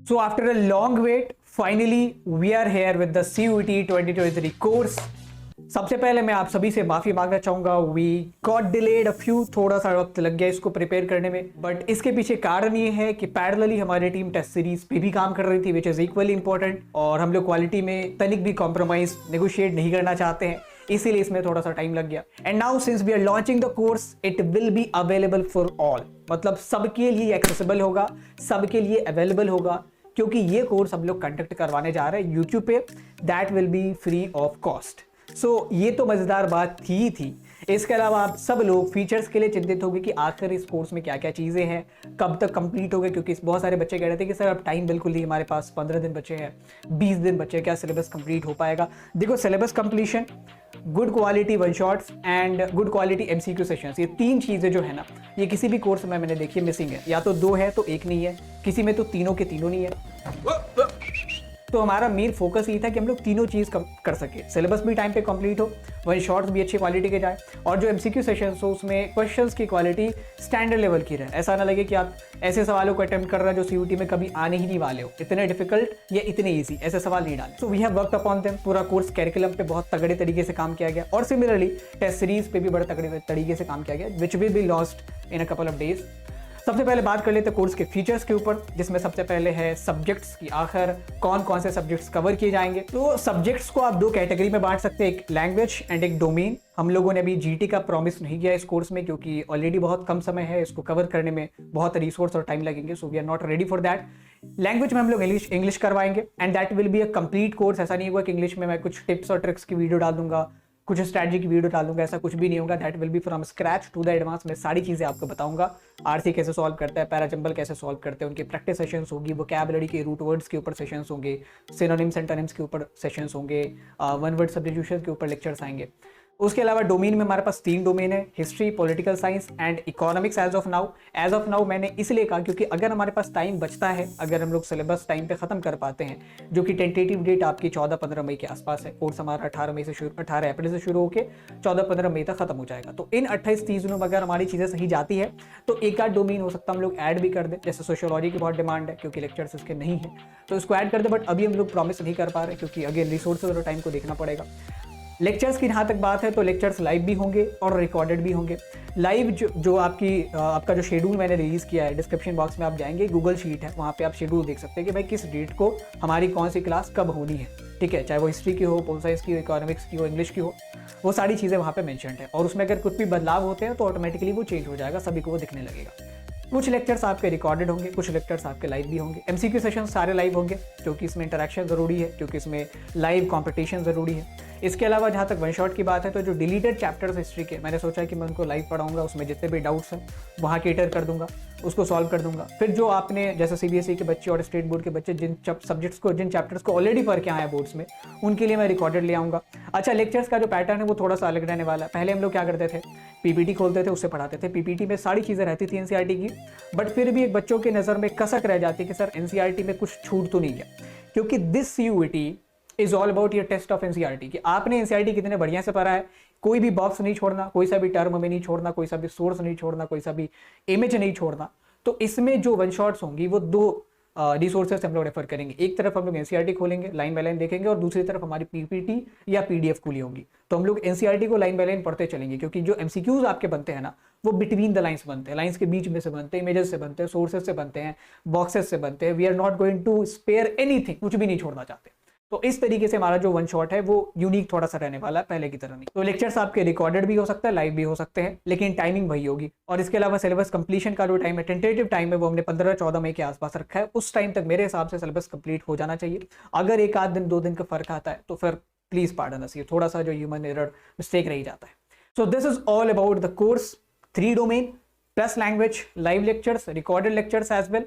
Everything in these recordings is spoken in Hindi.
So after a long wait, finally we are here with the CUET 2023 course. सबसे पहले मैं आप सभी से माफी मांगना चाहूंगा, we got delayed a few, थोड़ा सा वक्त लग गया इसको प्रिपेयर करने में, बट इसके पीछे कारण ये है कि पैरेलली हमारी टीम टेस्ट सीरीज पे भी काम कर रही थी, विच इज इक्वली इंपॉर्टेंट, और हम लोग क्वालिटी में तनिक भी कॉम्प्रोमाइज नेगोशिएट नहीं करना चाहते हैं, इसीलिए इसमें थोड़ा सा टाइम लग गया। And now since we are launching the course, it will be available for all, मतलब सबके लिए एक्सेसिबल होगा, सबके लिए अवेलेबल होगा, क्योंकि ये कोर्स हम लोग कंडक्ट करवाने जा रहे हैं यूट्यूब पे, that will be free of cost. So ये तो मजेदार बात थी। इसके अलावा आप सब लोग फीचर्स के लिए चिंतित होंगे कि आखिर इस कोर्स में क्या क्या चीज़ें हैं, कब तक कंप्लीट होगा, क्योंकि बहुत सारे बच्चे कह रहे थे कि सर अब टाइम बिल्कुल नहीं, हमारे पास 15 दिन बचे हैं, 20 दिन बचे हैं, क्या सिलेबस कंप्लीट हो पाएगा। देखो, syllabus completion, good quality one shots and good quality MCQ sessions, ये तीन चीज़ें जो है ना, ये किसी भी कोर्स में मैंने देखी है मिसिंग है, या तो दो है तो एक नहीं है, किसी में तो तीनों के तीनों नहीं है। तो हमारा मेन फोकस ये था कि हम लोग तीनों चीज़ कर सके, सिलेबस भी टाइम पे कंप्लीट हो, वन शॉट्स भी अच्छी क्वालिटी के जाए, और जो MCQ सेशंस हो उसमें क्वेश्चंस की क्वालिटी स्टैंडर्ड लेवल की रहे। ऐसा ना लगे कि आप ऐसे सवालों को अटेम्प्ट कर रहे हैं जो CUET में कभी आने ही नहीं वाले हो, इतने डिफिकल्ट या इतने ईजी ऐसे सवाल नहीं डाले। So we have worked upon them, पूरा कोर्स कैरिकुलम पे बहुत तगड़े तरीके से काम किया गया, और सिमिलरली टेस्ट सीरीज पे भी बड़े तगड़े तरीके से काम किया गया, which will be lost in a couple of days. सबसे पहले बात कर लेते हैं कोर्स के फीचर्स के ऊपर, जिसमें सबसे पहले है सब्जेक्ट्स की, आखिर कौन कौन से सब्जेक्ट्स कवर किए जाएंगे। तो सब्जेक्ट्स को आप दो कैटेगरी में बांट सकते हैं, एक लैंग्वेज एंड एक डोमेन। हम लोगों ने अभी GT का प्रॉमिस नहीं किया इस कोर्स में, क्योंकि ऑलरेडी बहुत कम समय है, इसको कवर करने में बहुत रिसोर्स और टाइम लगेंगे, so we are not ready for that. Language में हम लोग इंग्लिश करवाएंगे, and that will be a complete course. ऐसा नहीं होगा कि इंग्लिश में मैं कुछ टिप्स और ट्रिक्स की वीडियो डाल दूंगा, कुछ स्ट्रैटेजी की वीडियो डालूंगा, ऐसा कुछ भी नहीं होगा। That will be from scratch to the advance. मैं सारी चीज़ें आपको बताऊंगा, RC कैसे सॉल्व करता है, पैराजंबल कैसे सॉल्व करते हैं, उनकी प्रैक्टिस सेशंस होगी, वोकैबुलरी के रूट वर्ड्स के ऊपर सेशंस होंगे, सिनोनिम्स एंटोनिम्स के ऊपर सेशंस होंगे, वन वर्ड सब्स्टिट्यूशन के ऊपर लेक्चर्स आएंगे। उसके अलावा डोमेन में हमारे पास 3 डोमेन है, history, political science and economics as of now मैंने इसलिए कहा क्योंकि अगर हमारे पास टाइम बचता है, अगर हम लोग सिलेबस टाइम पे खत्म कर पाते हैं, जो कि टेंटेटिव डेट आपकी 14-15 मई के आसपास है, कोर्स हमारा 18 अप्रैल से शुरू होकर 14-15 मई तक खत्म हो जाएगा, तो इन 28-30 दिनों में अगर हमारी चीज़ें सही जाती है तो एक आध डोमेन हो सकता है हम लोग ऐड भी कर दें। जैसे सोशियोलॉजी की बहुत डिमांड है, क्योंकि लेक्चर्स इसके नहीं है, तो इसको ऐड कर दें, बट अभी हम लोग प्रॉमिस नहीं कर पा रहे, क्योंकि अगेन रिसोर्सेज और टाइम को देखना पड़ेगा। लेक्चर्स की जहाँ तक बात है तो लेक्चर्स लाइव भी होंगे और रिकॉर्डेड भी होंगे। लाइव जो आपका जो शेड्यूल मैंने रिलीज़ किया है, डिस्क्रिप्शन बॉक्स में आप जाएंगे, गूगल शीट है, वहाँ पे आप शेड्यूल देख सकते हैं कि भाई किस डेट को हमारी कौन सी क्लास कब होनी है, ठीक है, चाहे वो हिस्ट्री की हो, पोल साइंस की हो, इकोनॉमिक्स की हो, इंग्लिश की हो, वो सारी चीज़ें वहाँ पे मेंशन्ड है, और उसमें अगर कुछ भी बदलाव होते हैं तो ऑटोमेटिकली वो चेंज हो जाएगा, सभी को वो दिखने लगेगा। कुछ लेक्चर्स आपके रिकॉर्डेड होंगे, कुछ लेक्चर्स आपके लाइव भी होंगे। MCQ सेशन सारे लाइव होंगे, क्योंकि इसमें इंटरेक्शन ज़रूरी है, क्योंकि इसमें लाइव कंपटीशन ज़रूरी है। इसके अलावा जहाँ तक वन शॉट की बात है, तो जो डिलीटेड चैप्टर्स हिस्ट्री के, मैंने सोचा कि मैं उनको लाइव पढ़ाऊंगा, उसमें जितने भी डाउट्स हैं वहाँ केटर कर दूंगा, उसको सॉल्व कर दूंगा। फिर जो आपने जैसे CBSE के बच्चे और स्टेट बोर्ड के बच्चे जिन चैप्टर्स को ऑलरेडी पढ़ के आए हैं बोर्ड्स में, उनके लिए मैं रिकॉर्डेड ले आऊँगा। अच्छा, लेक्चर्स का जो पैटर्न है वो थोड़ा सा अलग रहने वाला है। पहले हम लोग क्या करते थे, PPT खोलते थे, उससे पढ़ाते थे। PPT में सारी चीज़ें रहती थी NCERT की, बट फिर भी एक बच्चों की नज़र में कसक रह जाती है कि सर NCERT में कुछ छूट तो नहीं है, क्योंकि this CUET is all about your test of NCERT, कि आपने NCERT कितने बढ़िया से पढ़ा है, कोई भी बॉक्स नहीं छोड़ना, कोई सा भी टर्म में नहीं छोड़ना, कोई सा भी सोर्स नहीं छोड़ना, कोई सा भी इमेज नहीं छोड़ना। तो इसमें जो वन शॉट्स होंगी वो दो रिसोर्सेस हम लोग रेफर करेंगे। एक तरफ हम लोग NCERT खोलेंगे, लाइन बाय लाइन देखेंगे, और दूसरी तरफ हमारी PPT या PDF खुली होंगी, तो हम लोग NCERT को लाइन बाय लाइन पढ़ते चलेंगे, क्योंकि जो MCQs आपके बनते हैं ना, वो बिटवीन द लाइन्स बनते हैं, लाइन्स के बीच में से बनते हैं, इमेजेस से बनते हैं, सोर्सेस से बनते हैं, बॉक्सेस से बनते हैं। We are not going to spare anything, कुछ भी नहीं छोड़ना चाहते। तो इस तरीके से हमारा जो वन शॉट है वो यूनिक थोड़ा सा रहने वाला है, पहले की तरह नहीं। तो लेक्चर्स आपके रिकॉर्डेड भी हो सकता है, लाइव भी हो सकते हैं, लेकिन टाइमिंग वही होगी। और इसके अलावा सिलेबस कंप्लीशन का जो टाइम है, टेंटेटिव टाइम है, वो हमने 15-14 मई के आसपास रखा है। उस टाइम तक मेरे हिसाब से सिलेबस कंप्लीट हो जाना चाहिए। अगर एक आध दिन 2 दिन का फर्क आता है तो फिर प्लीज पार्डन अस, ये थोड़ा सा जो ह्यूमन एरर मिस्टेक रह जाता है। So this is all about the course, 3 domain plus language, live lectures, recorded lectures as well.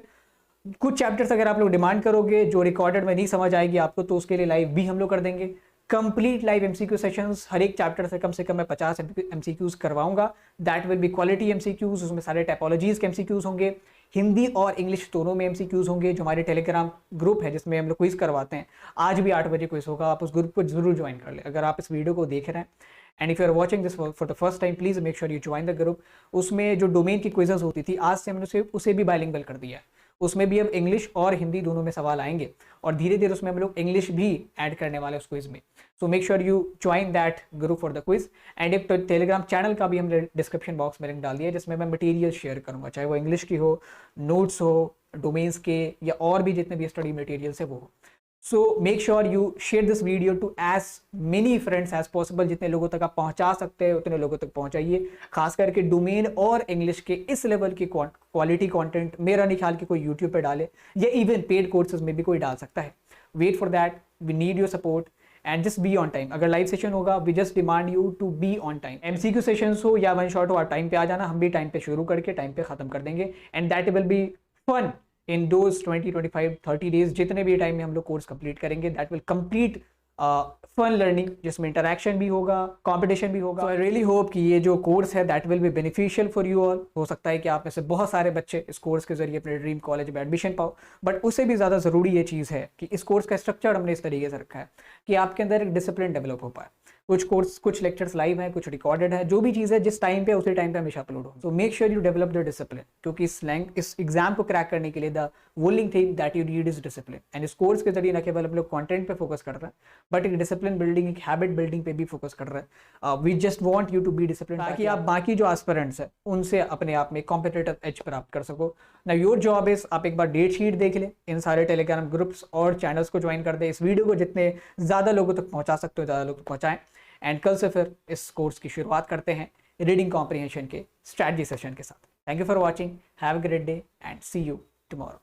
कुछ चैप्टर्स अगर आप लोग डिमांड करोगे जो रिकॉर्डेड में नहीं समझ आएगी आपको, तो उसके लिए लाइव भी हम लोग कर देंगे। कंप्लीट लाइव MCQ सेशंस, हर एक चैप्टर से कम मैं 50 MCQs करवाऊंगा। That will B quality MCQs, उसमें सारे टाइपोलॉजीज के MCQs होंगे, हिंदी और इंग्लिश दोनों में MCQs होंगे। जो हमारे टेलीग्राम ग्रुप है जिसमें हम लोग क्विज करवाते हैं, आज भी 8 बजे क्विज होगा, आप उस ग्रुप को जरूर ज्वाइन कर ले अगर आप इस वीडियो को देख रहे हैं। And if you are watching this for the first time, please make sure you join the group. उसमें जो डोमेन की क्विजेस होती थी, आज से हमने उसे भी बाइलिंगुअल कर दिया है। उसमें भी अब इंग्लिश और हिंदी दोनों में सवाल आएंगे और धीरे धीरे उसमें हम लोग इंग्लिश भी ऐड करने वाले उस क्विज में। सो make sure you join that group for the quiz. And एक टेलीग्राम चैनल का भी हमने डिस्क्रिप्शन बॉक्स में लिंक डाल दिया, जिसमें मैं मटेरियल शेयर करूंगा, चाहे वो इंग्लिश की हो, नोट्स हो, डोमेन्स के, या और भी जितने भी स्टडी मटेरियल्स है वो हो। So make sure you share this video to as many friends as possible. जितने लोगों तक आप पहुंचा सकते हैं उतने लोगों तक पहुंचाइए, खास करके डोमेन और इंग्लिश के इस लेवल की क्वालिटी कंटेंट मेरा नहीं ख्याल कि कोई यूट्यूब पे डाले, या इवन पेड कोर्सेज में भी कोई डाल सकता है। Wait for that, we need your support and just be on time. अगर लाइव सेशन होगा we just demand you to be on time. MCQ sessions हो या वन शॉट हो, आप टाइम पे आ जाना, हम भी टाइम पे शुरू करके टाइम पे खत्म कर देंगे। And that will be fun in those 20, 25, 30 days, जितने भी टाइम में हम लोग कोर्स कंप्लीट करेंगे, that will complete fun learning, जिसमें इंटरैक्शन भी होगा, कंपटीशन भी होगा। आई रियली होप कि ये जो कोर्स है that will be beneficial for you all. हो सकता है कि आप में से बहुत सारे बच्चे इस कोर्स के जरिए अपने ड्रीम कॉलेज में एडमिशन पाओ, बट उससे भी ज़्यादा ज़रूरी ये चीज़ है कि इस कोर्स का स्ट्रक्चर हमने इस तरीके से रखा है कि आपके अंदर एक डिसिप्लिन डेवलप हो पाए। कुछ लेक्चर्स लाइव हैं, कुछ रिकॉर्डेड है, जो भी चीज़ है जिस टाइम पे उसी टाइम पे हमेशा अपलोड हो। So make sure you develop the discipline, क्योंकि इस एग्जाम को क्रैक करने के लिए the only thing that you need is discipline. And इस कोर्स के जरिए न केवल हम लोग कंटेंट पे फोकस कर रहे हैं, बट एक डिसिप्लिन बिल्डिंग, एक हैबिट बिल्डिंग पे भी फोकस कर रहे हैं। We just want you to be discipline, ताकि आप बाकी जो एस्पिरेंट्स हैं उनसे अपने आप में कॉम्पिटिटिव एज प्राप्त कर सको। ना योर जॉब इज, आप एक बार डेट शीट देख लें, इन सारे टेलीग्राम ग्रुप्स और चैनल्स को ज्वाइन कर दें, इस वीडियो को जितने ज़्यादा लोगों तक पहुँचा सकते हो ज़्यादा लोग तक पहुँचाएं। एंड कल से फिर इस कोर्स की शुरुआत करते हैं रीडिंग कॉम्प्रिहेंशन के स्ट्रैटेजी सेशन के साथ। Thank you for watching, have a great day and see you tomorrow.